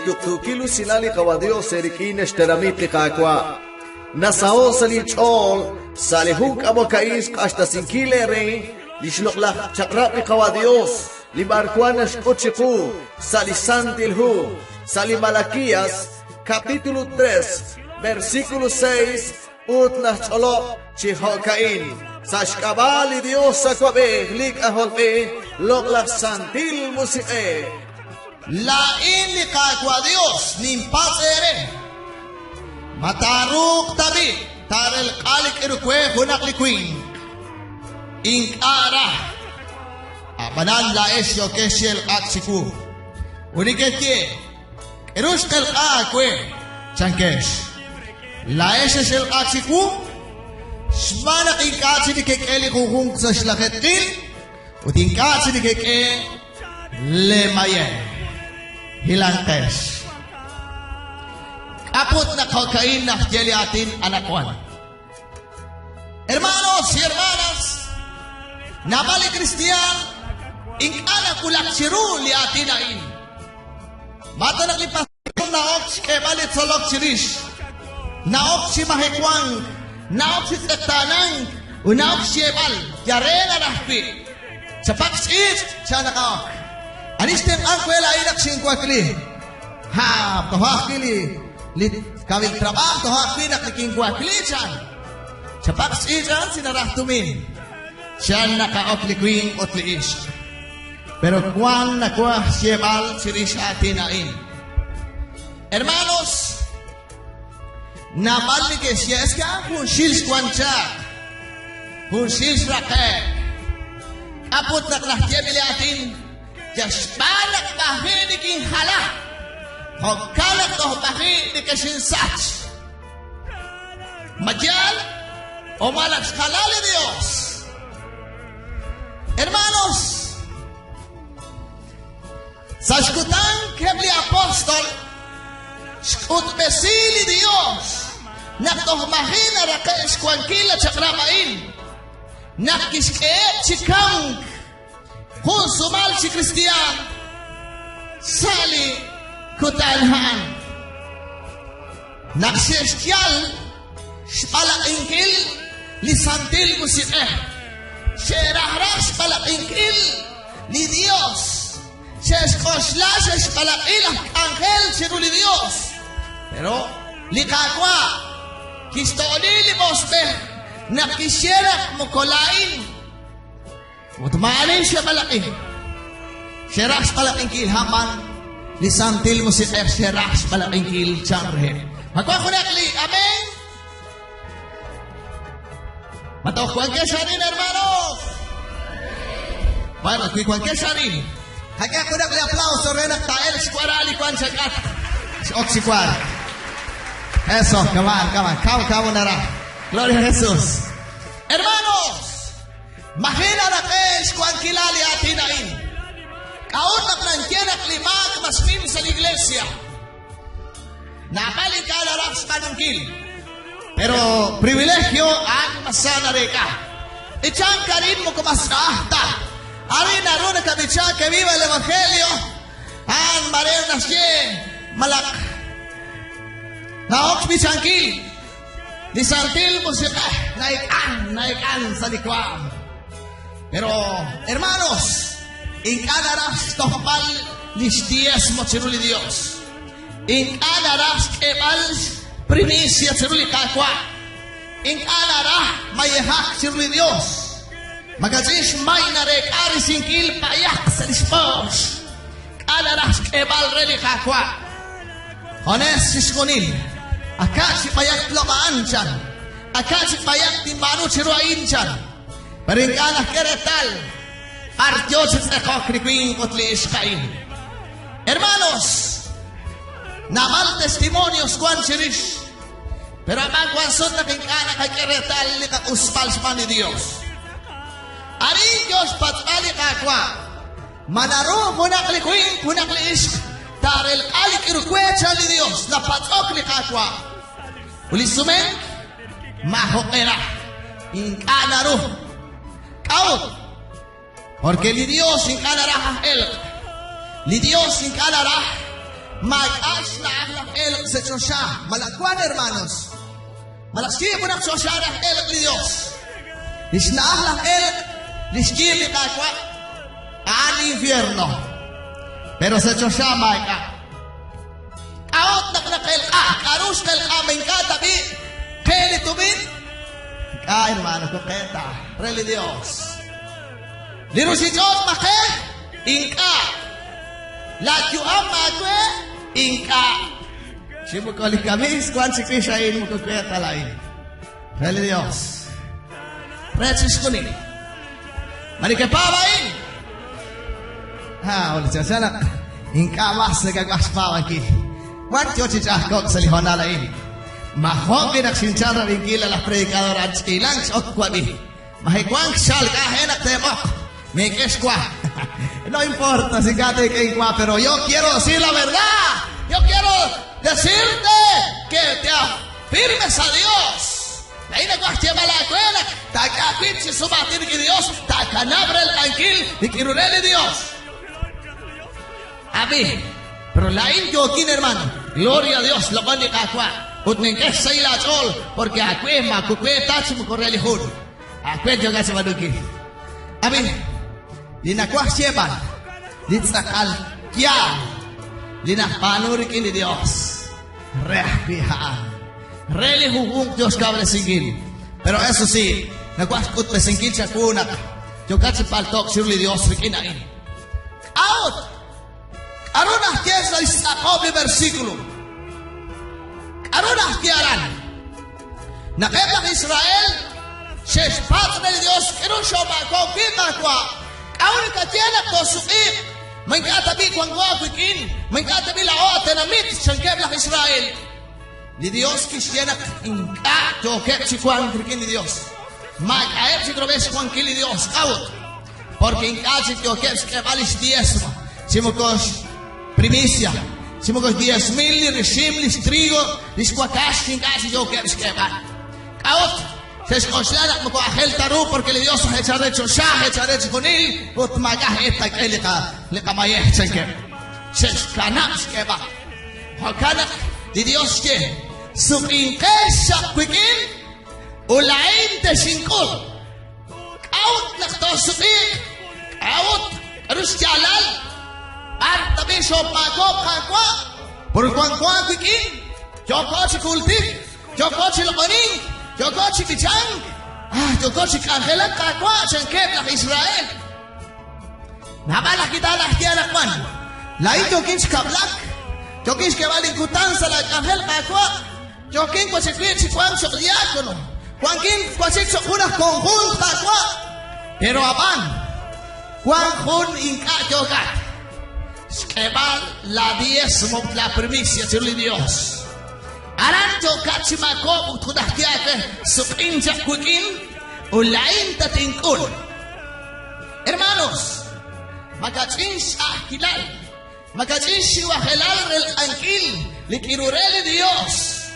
tuktukilu silali qawadio serikin eshtaramit liqaqwa nasao sali chol salihuk abokais hasta sinkile re lishloqla chaqrapi qawadios libarkuana shkochiku salisantilhu sali Malaquías capítulo 3 versículo 6 utna cholo chihokain sashkabali Dios sakwabe lik aholbe loqla santil musique la ilikaqwa Dios nimpasere mataruk tabi tarel qalik irukwe hunak liquin inkara abanan la esyo keshel aksiku uniketje erush kal akwe chankesh la esyo aksiku shmana inkatsi dikekeli kuhung sa shlaketil utinkatsi dikeke lemaye hilantes kaput na kokain na jeli atin anakwan. Hermanos y hermanas, namali Cristian ingana kulak siru li atin ain mata naglipas na ox ke balit solok sirish na ox si mahekwang na ox si tektanang una ox si ebal yarena rahpi sa paksit siya nakaok anistem angkwela inak singkwakli ha tohakili lit kawil trabaho tohakli nakikingkwakli siyan sa paksit siyan sinarahtumin siya nakaok likwing otliis pero kwan nakwa siebal sirish atinain. Hermanos, namali que si es que un shils kwancha un shils rake aput nak lahjebili atin jasbalak bahini king hala hokalak toh bahini kesinsach majal o malak halal Dios. Hermanos, sa escutan kebli apostol skut besili Dios naktohmahin arakesh kwankila chakramain nakiskee chikang hun sumal si Kristiyan sali kutalhan naksyestyal spalakingkil lisantil musiqeh sherahras spalakingkil ni Dios Seskoslas palakilah angel siruli Dios. Pero likakwa kistoni libosbe nakisyerak mukolain. Utmanin siya malaki. Syerak palaking kilhaman lisantil mo si syerak palaking kil chamre. Magwakunakli. Amen. Matokwan kesarin hermanos. Bueno, kuikwan kesarin. Hagak ko na kaya aplauso renak tael squarali kwan sa kat. Oxiquar. Eso, come on. Come nara. Gloria a Jesús. Hermanos, mahina na kes kwan kilali atinain. Kaon na plantianak limak masmim sa iglesia. Napalik ka laraks manungkil. Pero privilegio ang masana reka. Ichan karin mo kumasahta. Ari naroon na kabitsa que viva el evangelio. An mareo nasye malak. Naok bisangkil. Disantil musika. Naikan sa likwam. Pero hermanos, incanaras tohpal listies mo siruli Dios. Incanaras kebal primicia siruli kakwa. Incanara mayehak siruli Dios. Magazish may narek ari singkil payak sa dispos. Alaras kebal reli kakwa. Hones siskunin. Akasi payak lomaan dyan. Akasi payak timbano siruain dyan. Peringkalah keretal. Ardios at nakokrikwing utliis kain. Hermanos, namal testimonios kwan sirish. Pero magwansot na pingkana kay keretal ni kakuspal sa ni Dios. Ari Diyos patali kakwa manaro punakli kuing punakli isk tarel alik irukwecha ni Dios na patokli kakwa ulisumen mahokera inkanaro kaut porque li Dios inkanara el li Dios inkanara mag-ash na ang elok sa Diyosya. Malakwan, hermanos. Malaksip po ng Diyosya ng elok ni Diyos. Lisnaah lang elok, liskip ni kakwa, ani infierno. Pero sa Diyosya, mag-ash. Kaot na ka, karus na kaming katabi, kaya nitubin. Hermano, koketa, reli Dios. Diro si Diyos, make, inka. Lagyo ang magwe, inka. Simukoli kami, skuan si Krishain, mukuketa lain. Reli Dios. Precis ko ni. Manikapawain. Ulit siya sana. Inka mas, nagagwas pawan ki. Wan Diyos si Jacob sa lihon na lain. Mahobi nagsinsyara rin kila la predikador at ilang sa okwabi. Mahikwang sal kahenak temok. May keskwa. No importa si kate kay kwa, pero yo quiero decir la verdad. Yo quiero decirte que te afirmes a Dios. Ahí no cueste mala escuela. Taca pinche subatir que Dios. Taca nabre el tranquil y que rurele Dios. A mí. Pero la indio aquí, hermano. Gloria a Dios. Lo van a kakwa. Ut nengkes sa ila chol, porque akwe makukwe tachi mo koreli hud. Akwe joga sa maduki. Abi, linakwa sieban, litzakal kya, linakpanurikin ni Dios. Rehapihaan. Reli huhung Dios kabre singil. Pero eso sí, nakwakut pe singil siya kunat. Jogat si paltok siruli Dios rikinain. Out! Arunah kesa sa Jacob versikulo. Arunah kiaran. Nakebang Israel, sespat na Diyos, kirun siya makokita kwa. Kaun katiyanak to suik. May katabi kwang kwa kwikin. May katabi lao at tenamit siyang kebang Israel. Di Diyos kisyanak ingka jokep si kwang krikin ni Diyos. Mag-aep si krobes kwang kili Diyos. Kawot. Porque ingka si jokep si kebalis diesmo. Simukos primicia. Si mo 10,000 ni reshim ni trigo, ni squakash ni casi yo que esquema. Kaot, se escoshla mo ko ahel taru porque le Dios ha echado hecho shah, echado hecho con él, ut magah esta que le kamaye chenke. Se skana skeba. Hakana di Dios que su inkesha quikin ulain te shinkul. Kaot nakto suik. Kaot, arus jalal. At tabi siya magop kakwa. Por kwang wikin. Joko si kulti. Joko si lakoning. Joko si kijang. Joko si kanhelan kakwa. Sangkep ng Israel. Nabalak kita lah kaya nakman. Lain jokin si kablak. Jokin si kabalingkutan sa kanhel kakwa. Jokin ko si kwit si kwang sa diakono. Kwangkin ko si kunah konghun kakwa. Pero apan. Kwang hun inka jokat. Skebal la diezmo la primicia de Dios. Aranto kachimako utudah kiake supinja kukin ulain tatingkul. Hermanos, magachinsh ahilal, magachinsh wahelal el anquil, likirurele Dios.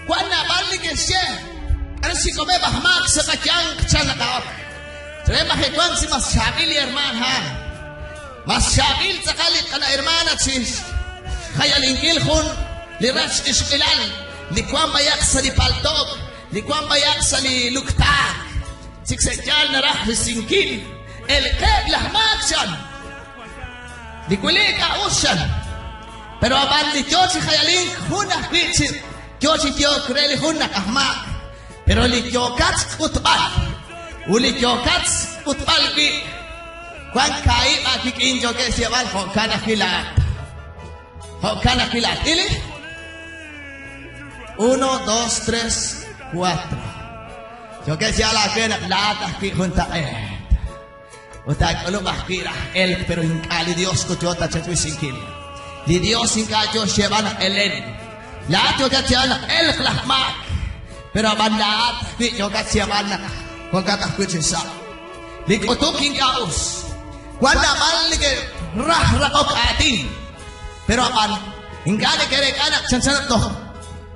Cuando bali que se, ahora si come bahmak sa kakyang chanakawak. Treba hekwan si mas shabili hermana. Mas shabil sakali kana hermana sis khayal ingil khun li rash ishqilal li kwamba yaksa li paltok li kwamba yaksa li luktak siksejal na rah singkil el qeb lahmakshan li kulika ushan pero aban li chochi khayalin khuna bichi chochi tio kreli khuna ahmak pero li kyokat utbal uli kyokat utbal bi Juan Kai makikin yo que se va Hokana Kilat. Hokana Kilat. ¿Ili? 1, 2, 3, 4. Yo que se la pena lata que junta Utak ulo bakira el pero inkali Dios ko jota chakwi singkil. Di Dios inkajo shebana elen. La yo que se ana el klahmak. Pero bandat ki yo que se bana ko kata kuchisa. Lik utuking kaus. Cuando aman que rah atin, pero apan hingga le kere anak chansanat to,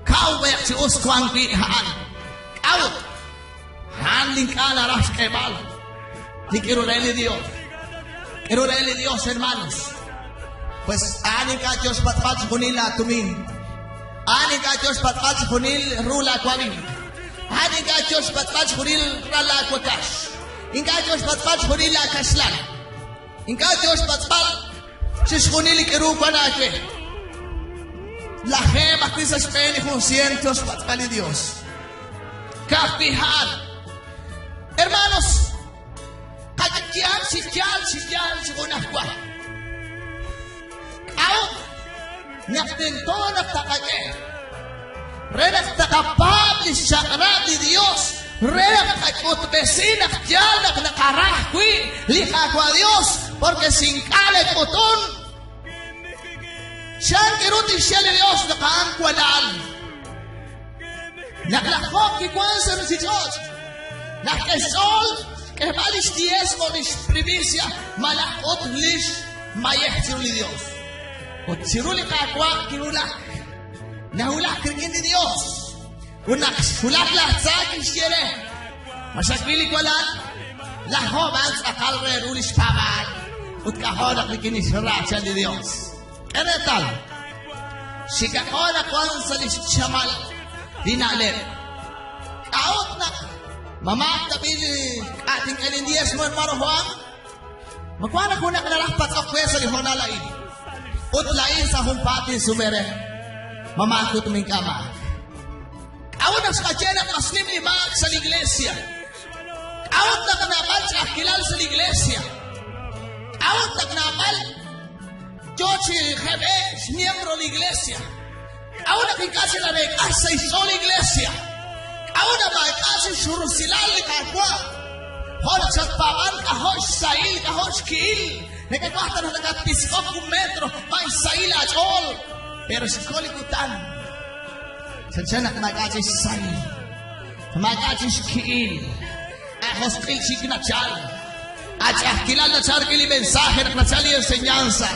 kau banyak si us kuang pi haan, kau han lingkana rah kebal, dikirureli Dios hermanos, Pues ani ka Diyos patpat kunil atumin. Ani ka Diyos patpat kunil rula kwawin. Ani ka Diyos patpat kunil rala kwatash. Inka Diyos patpat kunil akaslan. Inka Diyos patpat sis kunil ikirupa natin. Lahe bakti sa Spain kung cientos patpat ni Diyos. Kapihan. Hermanos, kagagyan si kunakwa. Out, naktinto nagtakage. Renak takapablis siya karab ni Diyos. Renak takutbesin nakjal nakarahkwi. Likakwa Diyos, porque singkale puton. Siyang kiruti siya ni Diyos nakaangkwalaan. Naklakok kikwansan si Diyos. Nakesol, kebalis diezmo lis primicia, malakot lis mayehsir ni Diyos. Kung siruli kakwa, kinulak. Nahulak rin ni Diyos. Unak, hulak-lak sa akin siyere. Masakpili ko lang. Lahoban sa kalre rulis paman. Ut kahonak ni kinisiracha ni Diyos. Eretal. Si kahonak wan sa lisyamal. Dinalim. Kaot na. Mamaktabili ating kalindiyas mo maruhuang. Magwanak ko na kanalakpat sa kwesa ni Honalain. Utlain sa humpati sumere. Mamakot ming kama. Awon na sa kajenak maslim ni Maag sa iglesia. Awon na kanabal sa kilal sa iglesia. Awon na kanabal Jochi Jeves, miembro de iglesia. Awon na kikasi na rekas sa isol iglesia. Awon na makikasi surusilal ni kakwa. Hola sa paman kahosh sail kahosh kiil. Nagkakata na nagkapiskop kung metro, may saila at all. Pero si Kolikutan, sadya na kumagachis sail, kumagachis kiil, ahos kil si kinachal, at kilal na chal kili mensahe na knachal y enseñanza,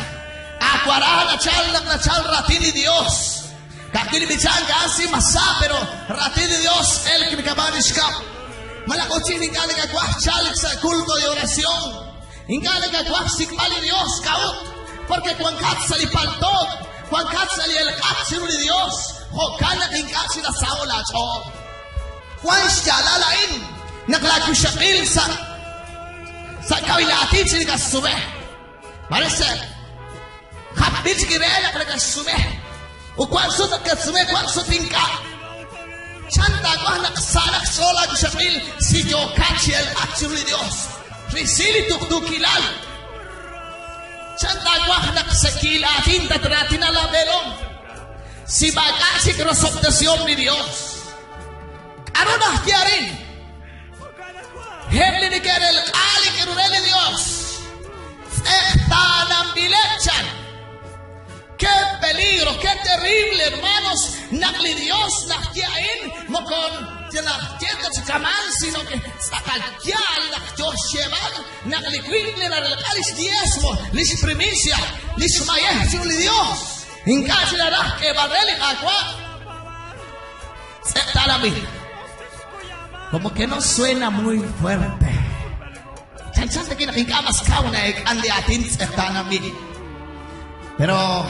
akwarahan na chal na knachal ratin ni Dios, kakili bichan kasi masa, pero ratin ni Dios, el kinikabanishkap, malakotsin ka nagkakwah chalik sa kulto de oración, Inga nagagwaksik pali Dios kaut. Porque kung katsali paltog, kung katsali el katsiru ni Dios, ho kanak ingkatsi na saola cho. Kung siya lalain, naglagyo siya kil sa kawilatin siya kasumeh. Marese, kapit siya kirela kagasumeh. O kung sut at kasumeh, kung sut ingka. Chanta kung nakasanak sola siya kil si Diyo katsi el katsiru ni Dios. Risili tuktukilal. Chanta guahnak sa kilatin tatratin na labelong. Si bagasik resoptasyon ni Dios. Ano na kiyarin? Hemli ni kerel kali kirurel ni Dios. Ektanang bilechan. Qué peligro, qué terrible, hermanos. Nakli Dios nakyain mo kon Tienda sa kaman, sino que sa kagyal na Diyos llevan, nakalikwingle na nalakalis diezmo, lis primicia, lis mayeh, sino li Dios. Inka sila na, que barreli aqua. Talami. Como que no suena muy fuerte. Chanchante que nakikamas ka na ikandi atin sa talami. Pero,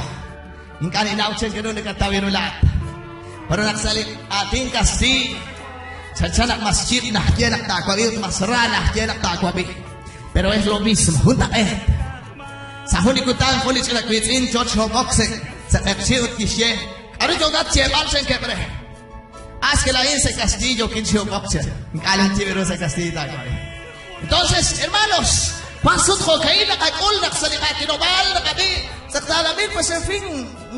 inka ninauchen que no nakatawi nulat. Pero naksali atin kasi, Chanchanak masjid na jenak takwabi, masrana jenak takwabi. Pero es lo mismo, junta Sa huli kutan huli sila kwitin George Hoboxing sa epsiut kisye. Ano yung gat chebal sen kebre? As que la se Castillo kin Hoboxing. Kalang chibero sa Castillo takwabi. Entonces, hermanos, pasut ko kayo nakakul naksalika tinobal nakabi sa talamin pues en fin,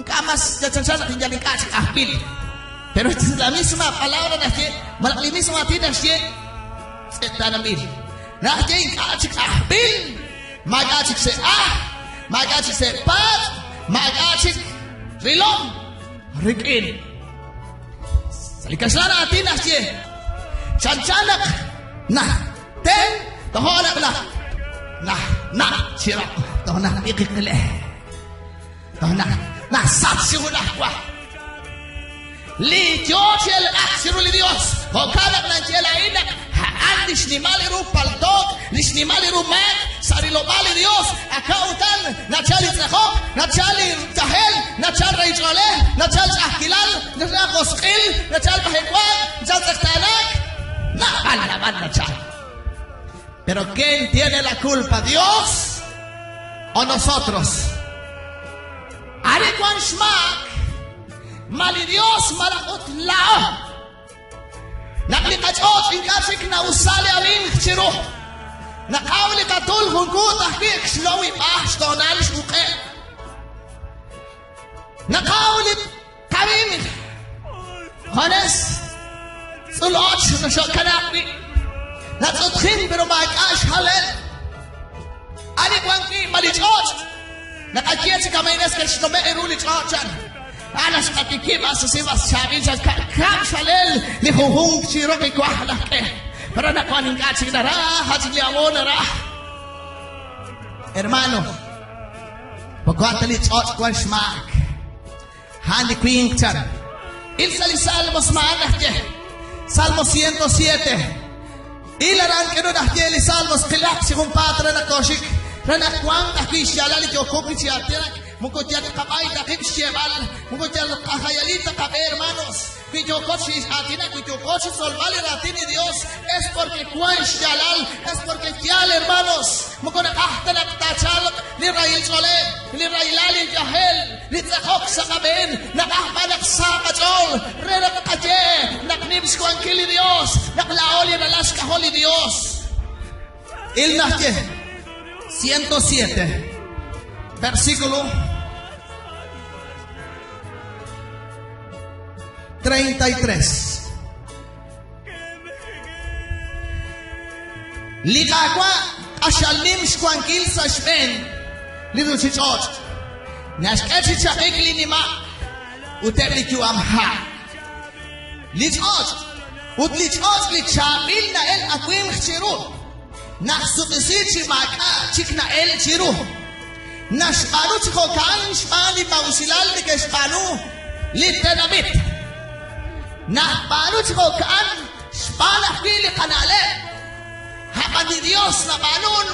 kamas chanchanak hinjalin kasi ahpil. Pero es la misma palabra de la misma tida que está en mí. Nadie kachik ahbil, magachik se magachik se pat, magachik rilom, rikin. Salikasana atin que chanchanak na ten tohonak na chira tohonak ikikle tohonak na satsi hunakwa. Li Dios el aksiru li Dios. O kanak ng tiyala inak. Haan lishnimaliru paltog. Lishnimaliru man. sarilo bali Dios akautan nachal itzachok nachal tahel nachal reichole nachal ahkilal nachal qosqil nachal bahekwan nachal tanak nachal. Pero ¿quién tiene la culpa? ¿Dios o nosotros? Ari kwan shmak mali Dios malakut lao naklikachot inkasik na usali aling chiro nakawli katul hungkut ahkik shlowi pahsh tonal shmuke nakawli kawimi Jones sulot nashokanakni natutkin pero maikash halel Ari kwan ki mali chot nakakiyat si kamaynes ka shnome eruli chochan Alas kakikibas sa sibas shabil sa kakam shalel ni huhung chiro kay kwahlake para nakwaning kachig na ra hatsig liamo na ra Hermano pagkwatali chot kwan shmak Hani kwing chan Ilsali salmos maanak je Salmo 107 Ilaran keno nahje li salmos kilak si kumpatra na koshik Ranakwang akishalali yo kokich yatirak Mukotiak kapay takip shebal Mukotiak kahayalita kape hermanos Cuyo coche atina cuyo coche solvale ratini Dios Es porque cuan shalal Es porque fial hermanos Mukona kahtanak tachalak Li rail sole Li railali jahel Li tzakok sa kaben Nakahpanak sa kachol Renak kaje Naknibs ko ang kili Dios Naklaoli nalas kaholi Dios Il nahje 107 versículo 33 Likakwa ashalim shkwankil sa shpen Lidu chichot Nashkachi chakik linima Uterlikyu amha Lichot Utlichot lichamil na el akwim chirut Naksutisit chimaka chikna el chiru Nashparu chikokan shpani pausilal ni keshpanu Litenamit Nahparu chikokan shpanak kili kanale Hakan di Dios na banun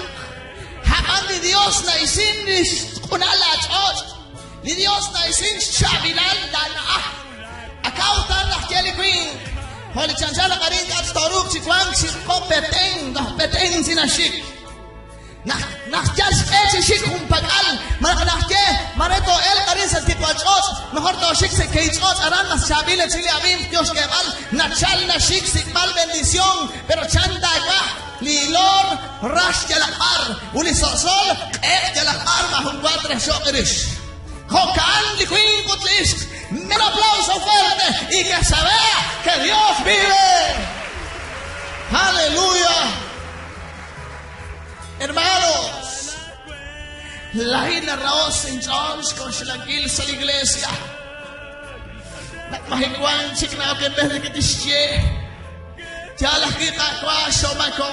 Hakan di Dios na isin kunala chot Di Dios na isin shabilal dana Akautan nakjeli queen Holy chanchala karin at toruk si kwang si kompeteng sinashik. Nakjas eche shik humpagal nakje mareto el karin sa kitwachos mejor to shik se keichos aran nas shabile chile abim Dios kemal nachal na shik sikmal bendición pero chanda ka lilor rash jalakar uli sosol jalakar mahun cuatro shokerish. Jocan liquin putlish. Un aplauso fuerte y que se vea que Dios vive. Aleluya. Hermanos, la hina raos en George con Shilangil sa la iglesia. Nakmahingwan chikna que en vez de que te shie, ya la kita kwa shomako.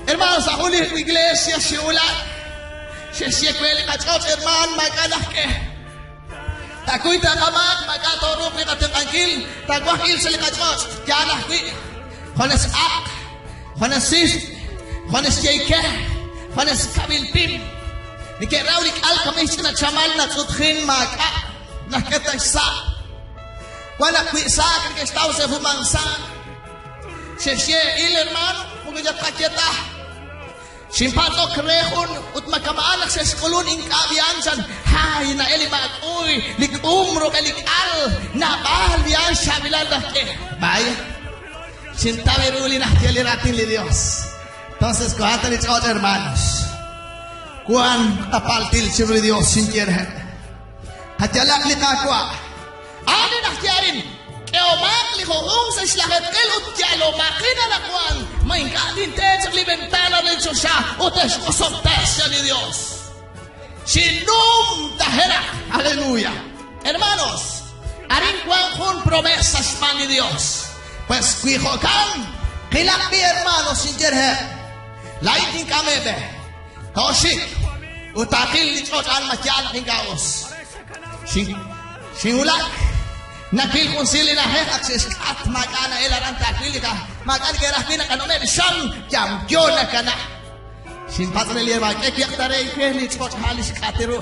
Hermanos, a huli iglesia shiula. Shie kweli kachot herman makalake. Takuy takamak magkatorok ni katikangkil Tagwakil sa likachos Yana kwi Hones ak Hones sis Hones jayke Hones kabilpim Nikeraw al kamish na chamal na tutkin maka Nakita sa Wala kwi sa Kan kestaw sa humangsa Shesye il hermano Mugajat kakita Simpato krehon ut makamaanak sa eskulun inkabiyansan hay na elimat uy likumro kalikal na bahal biyan shabilal dahke vaya sintaveruli na keliratin li Dios. Entonces cohatan y chot hermanos kuan apaltil chibri Dios sin kierhen hajalak likakwa ani nahtiarin Eomak lihohong sa islahet kelot jalo makina na kuan may kadin sa libentana ng sosya utes osoptes ni Dios. Sinum tahera. Aleluya. Hermanos, aring kuan kun promesas man ni Dios. Pues kuihokan kilak mi hermanos sin jerhe. Laiting kamebe. Toshik utakil ni chotan matyala hingaos. Singulak Nakil kung sili na hek akses at magana ilaran takil ka magan kera pina kanone siyam jam na kana Sin patron lirma ke kiaktare ke ni chot halis katero.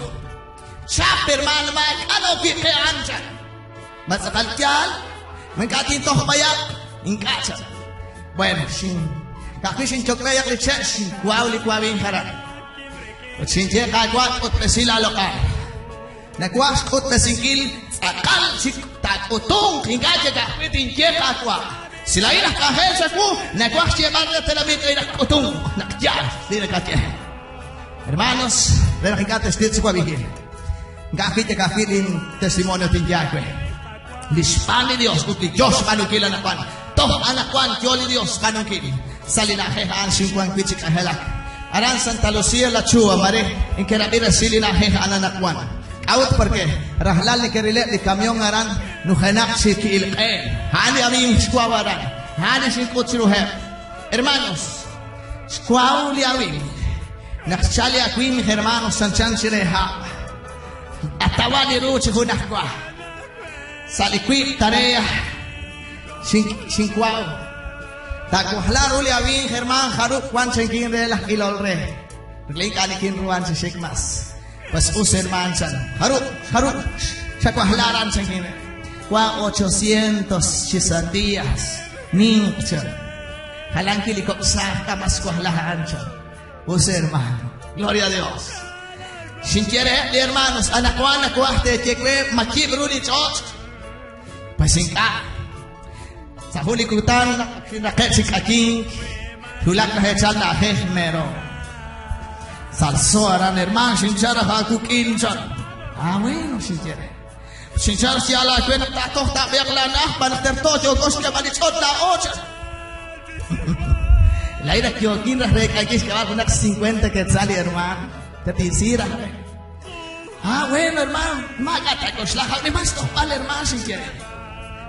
Chaper man ma ano ki ke anja. Masakal kyal mengkati toh bayak ingkacha. Bueno, sin kakishin choklayak leche sin kwauli kwawin kara. Sin je kagwat ut pesila lokal. Nakwas ut pesingkil akal sik tak utong ingkacha ka pitin je kakwa. Sila ina kahel sa ku nakwas je barra telamit ina utong nakya dina katya. Hermanos, ven aquí testigos kwa bigil. Gakit kafitin testimonio tin Yahweh. Lispani Dios uti Dios manukila nakwan. Toh anakwan kyoli Dios manukili. Salinahe han 50 kichik ahelak. Aran Santa Lucia la chua mare en que rabira silinahe ananakwan. Out porque rahlal ni kerile di kamyon aran nuhenak si kiilqen. Hani amim skwawaran. Hani si kutsiruhe. Hermanos, skwauli awim. Nakchali akwim hermanos sanchan sireha. Atawani ruchi hunakwa. Salikwit tarea sin kwao. Takuhlar uli awin herman haruk wan chengkin relah ilolre. Berlink alikin ruan si shikmas. Pas herman chan. Haruk chakuhlaran chengkin. Kwa 800 chisadías ninchan. Halangki likop sa kamas kuhlahan chan. Hermano. Gloria a Dios. Sin quiere, hermanos, anakuana kuahte chekwe makibruli chot. Pues sin ka. Sa huli kutan nakek si kaking. Hulak na hechal na hech mero. Salso aran hermano sin chara hakukin chan. Bueno, sin quiere. Sin chara si ala kwe naktatok tabiak lanah panakterto jogos ka balichot na ocha. La ira que aquí nos recaís que va con 50 quetzales, hermano. Te tisira. Bueno, hermano. Magata con slaja. Me más topal, hermano, si quiere.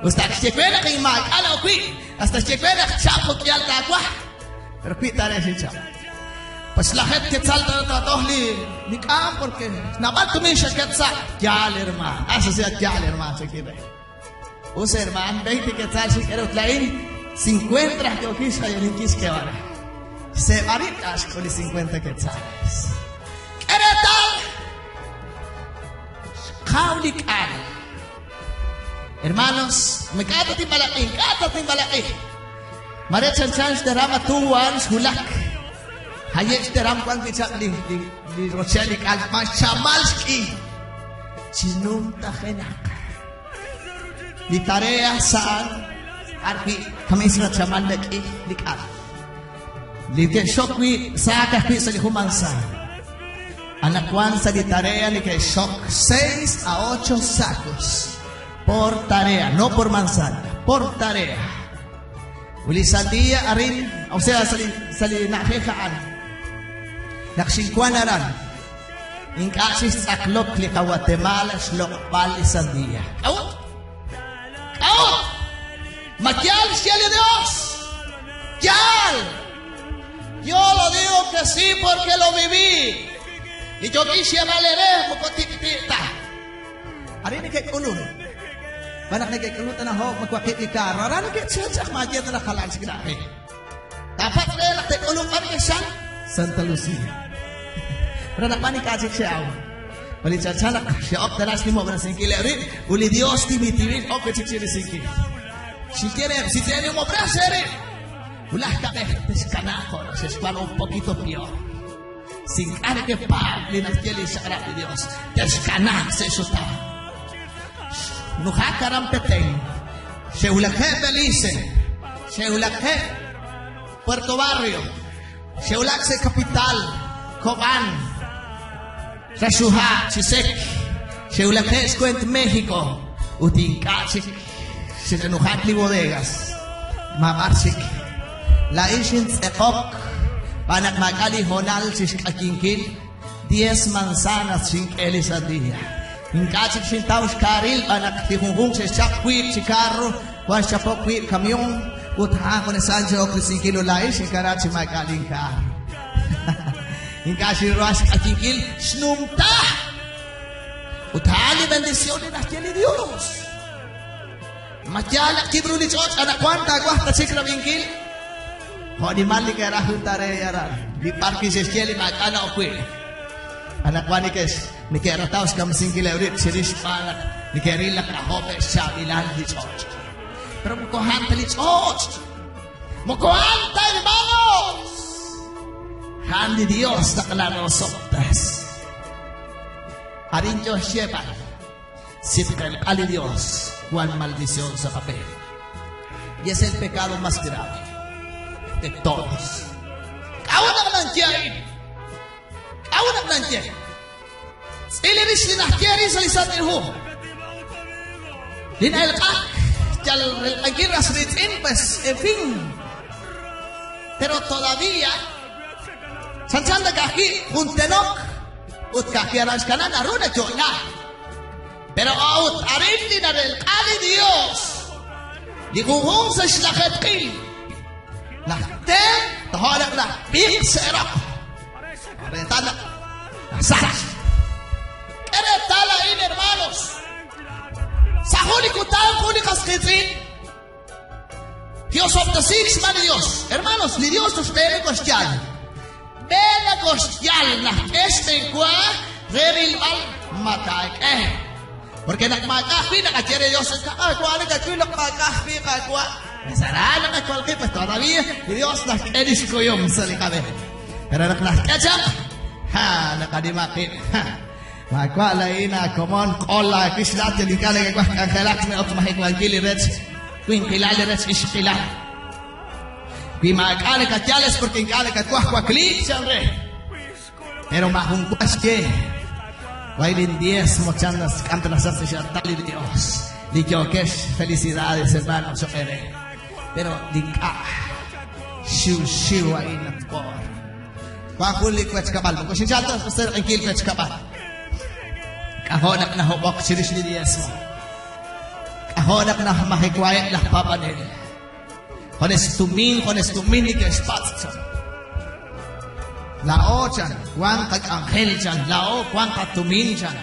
Usted se cuela que mag. Ala, qui. Hasta se cuela chapo que alta agua. Pero quítale ese chapo. Pues la gente que salta de tratos ni cam porque. Nada tú me dices que sal. Ya, hermano. Eso sea ya, hermano, si quiere. Usted, hermano, 20 quetzales si quiere. Usted 50 que quisa y el quis que vale. Se varitas con los 50 quetzales. ¿Qué tal? Kaulik al. Hermanos, me cata timbalaki. Mare chanchans de rama tuwan hulak. Hayek de ram kwan kichak li rochelik al machamalski. Chinum tajenak. Di tarea saan. Arki kami sila chaman lagi likal. Lihat shokwi saka kwi sa lihumansa. Anakwan sa di tarea ni kay shok 6 a 8 sacos por tarea, no por manzana, por tarea. Uli sa dia arin, o sea sa nakhekaan. Nakshingkwan aran. Ingkasis aklok li ka Guatemala shlok pali sa dia. Out. Maquial, cielo de Dios. ¡Yal! Yo lo digo que sí porque lo viví. Y yo quisiera leer un poquitita. Hari ni kay kulun. Banak ni kay kulun na ho magwakit ikar. Ara ni kay tsak magit na kalan sigla. Dapat rin na kay kulun kami san Santa Lucia. Ranak mani kajik siya. Bali chachanak siya op talas ni mo brasingkil rin. Uli Dios timitiwin op kachik singkil. Si tiene un placer, ulas cabezas canajo, se escuala un poquito peor. Sin cara que Pablo nas quiere sagrado de Dios, descanarse eso está. No jacaran petén, se ulaje Belice, se ulaje Puerto Barrio, se ulaje Capital, Cobán, Rasuja, Chisek, se ulaje Escuent México, Utincachi. Se enojan ni bodegas. Mamarsik. La Ishins Ekok. Panak Magali Honal Shishkakinkil. 10 manzanas sin elisadilla. Inkachik Shintaus Karil. Panak Tihung Shishakwi Chicarro. Juan Chapokwi Camión. Utha con Sancho Crisinkilo La Ish. Inkarachi Magali Inkar. Inkashi Ruash Kakinkil. Snumta. Utali bendiciones las tiene Dios. Masyala kibru ni chot anak kwanta kwah ta sikra bingkil. Ho di mali kay rahul tare yaran. Di parki si Shelly mag-ana o kwe. Anak wanikes, ni kaya rataos kam singkila ulit, siris panak, ni kaya rilak na hope sa ilan di church. Pero mukuhan tali church. Mukuhan tayo, hermanos. Handi Dios na kalanosoktas. Harin Diyos siya sipkal ali Dios, Juan maldición sa papel. Y es el pecado más grave de todos. Kawanak nantiyain. Kawanak nantiyain. Iliris linahkiyari sa lisan ilho. Linailkak. Chal agiras ritin pues, en fin. Pero todavía, sansan nagkaki, puntenok, ut kakiaras ka na naruna na. Pero out arin din na rin ali Dios. Di kuhong sa islaket kin. Lahten, tahanak na, pik sa erap. Aretana, nasas. Eretala in, hermanos. Sa huli kutang huli kaskitin. Dios of the six man Dios. Hermanos, ni Dios nos pere kostyal. Bela kostyal na este kwa rebil al matay. Porque nagmakahpi, nakachire Dios ang kakakwa, nagmakahpi, kakwa. Nasaraan ang kakwalki, pues todavía, y Dios nakedis ko yung salikabe. Pero nakakachak, nakadimakin, makwa laina, komon, kola, kislat, yung ikalig, ang kalak na otumahik wangkili, rets, kung kilali, rets, iskilal. Kung makakali katyales, porque kali katwakwa, klik, siyempre. Pero mahungkwas que, Wailin 10 mochandas cantan las artes tali de Dios. Liquioques, felicidades, hermanos, pero dinka, shiu ahí na por. Pakuli kwets kapal, kung sinjatas pastor ang kil kwets kapal. Kahonak na hubok siris ni Dios mo. Kahonak na mahikwayat lah papanil. Honestumin ni ke spats. Lao chan, kuang kag anghel chan, lao kuang katumin chan.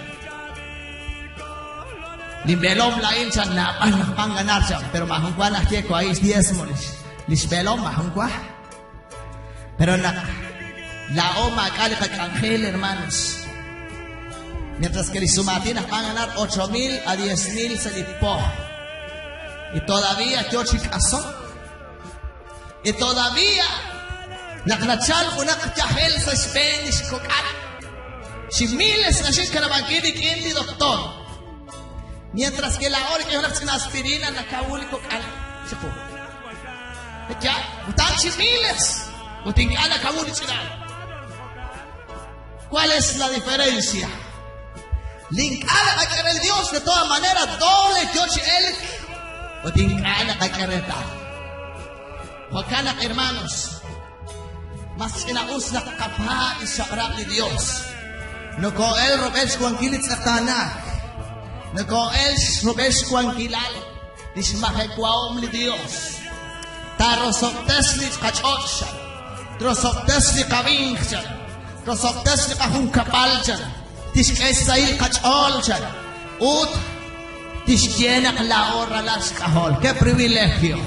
Limbelom lain chan na panganar chan, pero mahungkwa na kye kwa is 10 mo lisbelom mahungkwa. Pero na lao makali kag anghel, hermanos. Mientras que lisumati na panganar 8,000 a 10,000 sa lipo. Y todavía yo chikaso. Y todavía naknachal ko nakachahel sa Spanish ko kat. Si miles na siya kanabaginig hindi doktor. Mientras que la hora que yo nakasina aspirina nakawuli ko kat. Siya po. Kaya, utang si miles. Uting ka nakawuli sila. ¿Cuál es la diferencia? Linkada kay karel Dios de toda manera doble Dios el. Uting ka nakakareta. Huwag hermanos. Mas inaus na kakapa sa harap ni Dios. Nako el robes ko ang kilit sa tanak. Nako el robes ko ang kilal. Dismahekwaom ni Dios. Tarosoktes ni kachotsa. Trosoktes ni kawingsa. Trosoktes ni kahungkapal dyan. Tiskaisail kachol dyan. Ut tiskyenak laor alas kahol. Ke privilegio.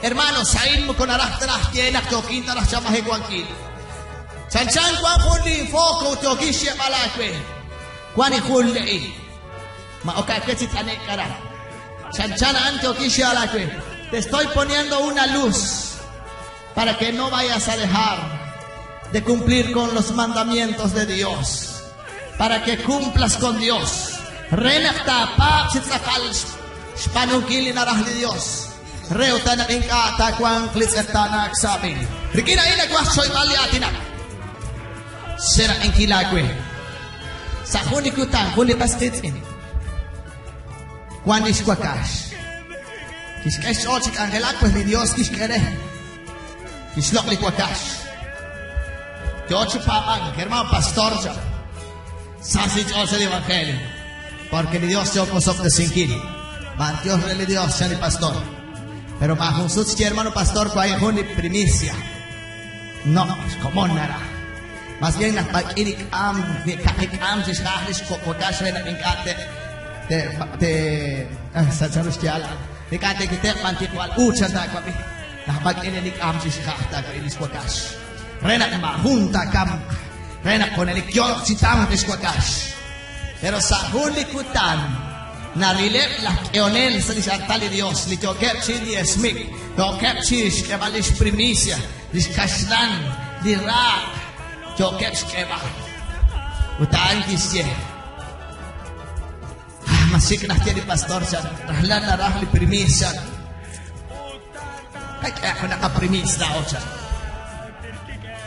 Hermanos, sain mo kung narah-tarah kienak tokin tarah siya mahigwangkin. San-san kwan kundi foko tokin siya malakwe. Kwan ikulli. Maokaketsit anek kara. San-san an tokin siya malakwe. Te estoy poniendo una luz para que no vayas a dejar de cumplir con los mandamientos de Dios. Para que cumplas con Dios. Renakta pa sitzakal spanungkili narah ni Dios. Reuta na ingka takwang klits at tanak sabi. Rikina ina kwa soy mali atinak. Sera ingkilagwe. Sa huni kutang, huni pastitin. Kwan is kwa kash. Kiskes ochik angelak pues ni Dios kiskere. Kislok li kwa kash. Dios papang, hermano pastor siya. Sasich osa el evangelio. Porque ni Dios siya posok na singkili. Mantios ni Dios siya ni pastor. Pero bajo su hermano pastor que hay una primicia. No, como nada. Más bien las pakirik si shahrish ko kashe na ingate sa charus tiala. Ingate kite pantikwal ucha ta kwabi. Nah pakirik si shahta ko inis ko kash. Renak mahunta kam. Renak konelikyon si tam kiskwakash. Pero sa hulikutan, narilip lah keonel sa disartali Dios. Litokep si diesmik. Tokep si kebalis primicia. Diskaslan. Dirak. Tokep skeba. Utaan kisye. Masih kena jadi pastor siya. Rahlan na rahli primis siya. Ay, kaya ako nakaprimis na ako siya.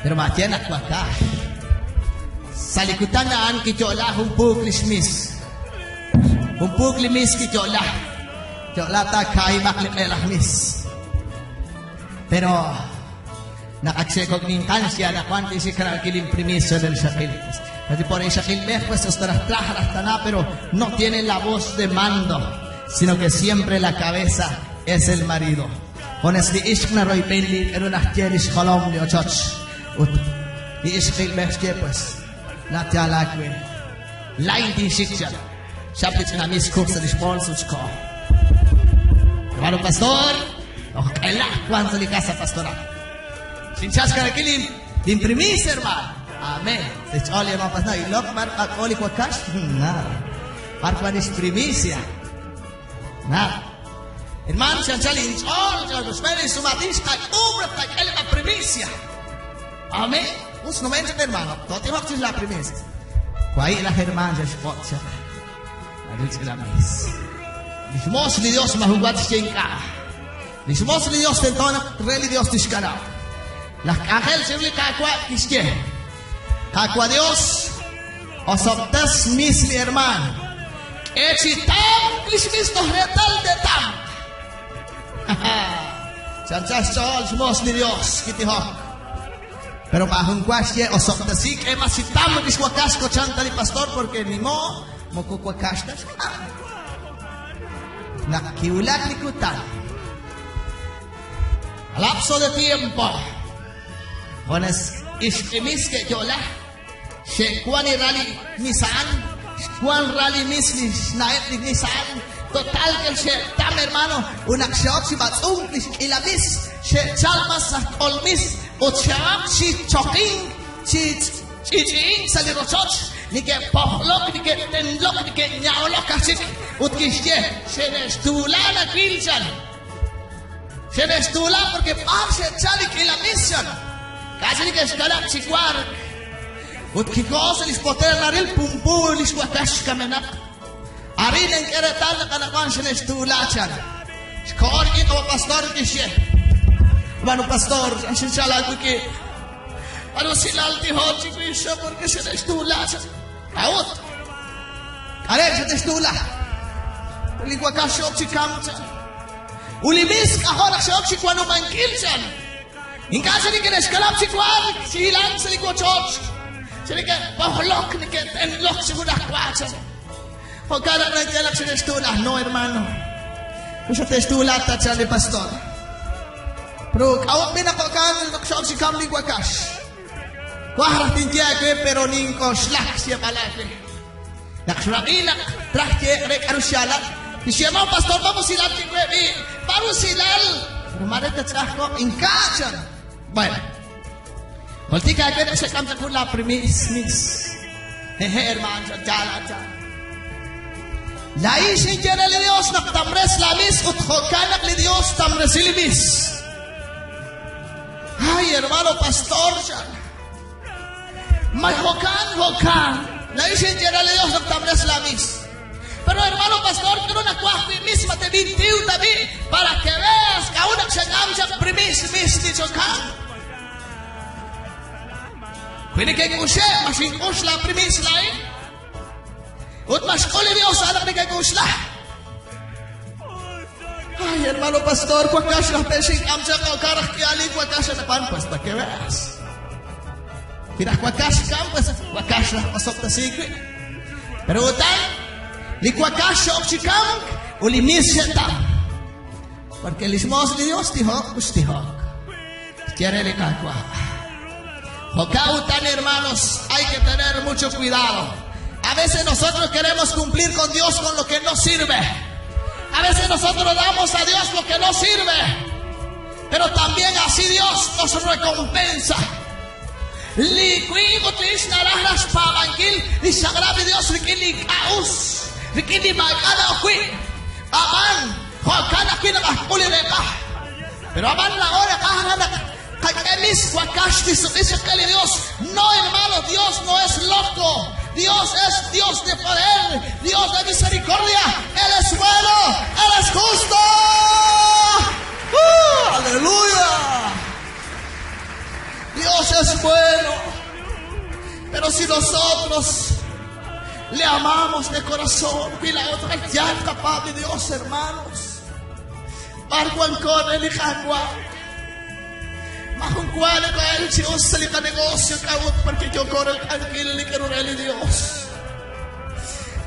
Pero matiyan akwa ka. Sa likutan naan kityola humpug lismis. Humpug limis kityola. Kityola ta kay maklipelahmis. Pero nakaksekog ningkan siya na kwanti si kanakilim primis siya del shakil. Así por ella pues pero no tiene la voz de mando, sino que siempre la cabeza es el marido. Honestly, ishna roy penli en unas tienes colom de ochach. Y ishkil mechke pues la te alakwe. Line di shikja. Shapit na mis cooks and sponsors ko. Hermano pastor, o kaila cuando le casa pastoral. Sin chascar kilim, imprimis hermano. Amen. Se chole ma pasna ilok mar akoli kwa cash na. Parpanis primicia. Na. Hermano, siya challenge all los meses sumatis kay ubra kay la primicia. Amen. Us no mente hermano. Toti waktis la primicia. Kwai la hermano ya spot siya. Adil sila mis. Dijimos ni Dios mahugat siya. Dijimos ni Dios tentona reli Dios tishkana. Las ángel se le kakwa kisye. Kakwa Dios, os optas misli hermano. Echitam, lismis nos retal de tam. Chanchas chol, sumos ni Dios, kitiho. Pero bahun kwasye, os optasik, emasitam, liswakas ko chanta ni pastor, porque ni mo kukwakashtas ka. Nakiulat likutan. Lapso de tiempo. Pones iskimis que yola. She kwani rally nisaan, kwan rally mislis naet nisaan. Total que she tam hermano, una shot si batung ilabis, she chalmas olmis, o cham si choking, si chiching salirochoch, ni que pohlok, ni que tenlok, ni que nyaolok kasik, utkishye, she nestulana kilchan. Se nestula porque se chalik ilabisyan. Kasi ni que escalak chikwar. Ut kikos lis poter naril pumpu lis wakash kamenak. Arin ang keretal na kanakwan siya nestulachan. Skor ito pastor kisye. Mano pastor, ang sinsalag ko ki. Ano silal ti hochi ko isya porque siya nestulachan. Awot. Kare siya nestula. Uli wakash siya chikamchan. Ulimis kahon siya chikwano mangkilchan. Ingkasa ni kines kalap chikwar silang sa likwa church. Sila ka, paholok ni ka, tenlok siguro akwasan. Pagkala na kalak sa testula, no hermano. Kung sa testula, tatsa ni pastor. Pero, awak pinakakan, naksawag si Kamli Wakash. Kuharap din tiya ko, pero ningko, slak siya palaki. Naksurakinak, trakye, rek arusyalat. Siya mo, pastor, vamos silat ni Kwebi. Paru silal. Pero maritat sa ako, ingkasan. Bueno. Kulti kaya kaya siya kam sa kula primis. Hehe, hermano, sa jala. Lai si Jera li Dios naktamres lamis ut hokanak li Dios tamres ilimis. Ay, hermano, pastor siya. May hokan. Lai si Jera li Dios naktamres lamis. Pero hermano, pastor, pero nakuha primis matebintiw tabi para que veas que aún siya kam siya primis dicho kam. Pwede kayo usya, masingkos la primis lain. Ut mas kole Dios, anak ni kayo usla. Ay, hermano pastor, kwakas la pesing amsa ka karak kiali kwakas na panpas ta kewas. Pinah kwakas kampas, kwakas la pasok ta sigri. Pero utan, li kwakas op si kamp, ulimis siya tam. Porque lismos ni Dios tihok, ustihok. Quiere le kakwa. Jocautan, hermanos, hay que tener mucho cuidado. A veces nosotros queremos cumplir con Dios con lo que no sirve. A veces nosotros damos a Dios lo que no sirve. Pero también así Dios nos recompensa. Liquid utlis narahlas pamangkil, ni sagrabi Dios rikili kaus, rikili magkana okwi. Aman, huwag kinakahuli reka. Pero aman la hora kahanak, kakamis, wakash, dice que Dios. No, hermano, Dios no es loco. Dios es Dios de poder, Dios de misericordia. Él es bueno, Él es justo. Aleluya. Dios es bueno. Pero si nosotros le amamos de corazón, ya es capaz de Dios, hermanos. Marco con el hijagua. Mahungkuala ko el Diyos sa lika negosyo kawat porque yo corro el kilig ni Dios.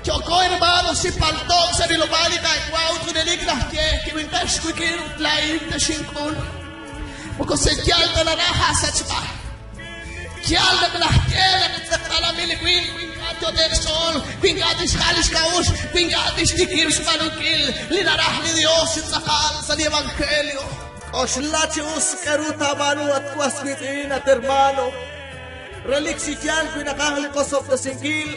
Yo ko hermano si paltog sa nilobali kay kwao tunilig na que wintash ko kin lain na shingkul. Porque se kyal na naraha sa tspa. Kyal na klahkel at kalamili kwin ato del sol, pingatis kalis kaus, pingatis dikirs manukil, linarah ni Dios sa sakal sa evangelio. Oslachius karuta manu at kwasquitin at hermano. Relixian pinakahalikos of the singil.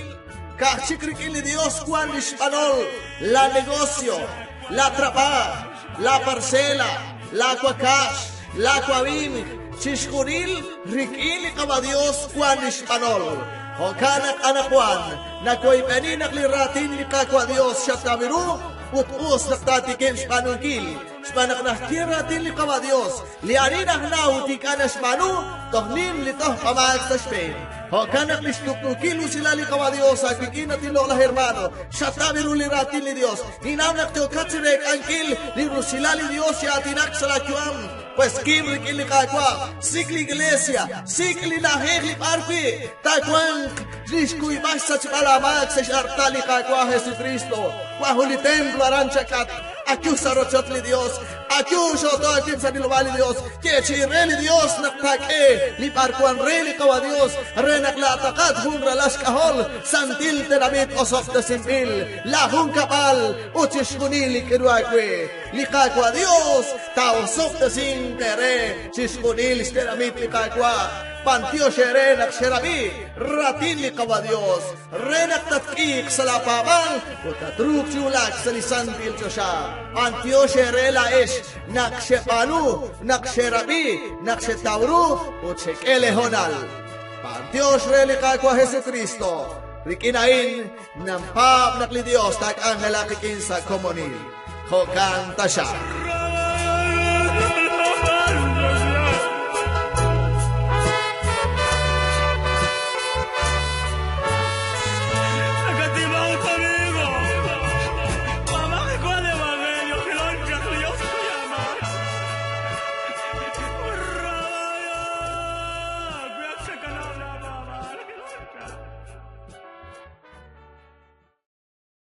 Kachikrikin ni Dios Juan Hispanol. La negocio, la trapa, la parcela, la cuacash, la cuavim, chishkuril, rikili kama Dios Juan Hispanol. O kanak anakwan, na koipenin liratin ni kakwa Dios Shatamiru, utus naktatikin Hispanungkil. Spanak nahtira din li kama Dios. Lianinah na utikana Spanu, tohnin li toh kamaag sa Spain. O kanak listuktukilu sila li kama Dios, ay pikina tilo la hermano. Shatabiru li ratin li Dios. Ninamnak teo katsirek angkil, liru sila li Dios ya atinak sa lakyuam. Pues kimrik ili kakwa, sikli iglesia, sikli laheg li parkwi, takwang, risku ibas sa chikalamag sa shartali kakwa Jesucristo. Wahuli templo aranchakat, Akiu sarochot li Dios, akiu shoto akim sa nilwali Dios, que chirreli Dios naktaque, li parkuan reli kawa Dios, renak la atakat humra las kahol, santil teramit osok de simpil, la hun kapal, uchishkuni li kiruakwe, li kakwa Dios, ta osok de sintere, chishkuni li teramit li kakwa, Pantio sherenak sherabi, ratin li kawa Dios, renak tatkik sa lapabal, utatruk chulak sa lisantil chosha. Pantio sherela ish, nakshepanu, naksherabi, nakshetauru, uchekele honal. Pantio shreli kakwa Jesucristo, rikinain, nampap nakli Dios, tak angela kikin sa komunil. Hokan tasha.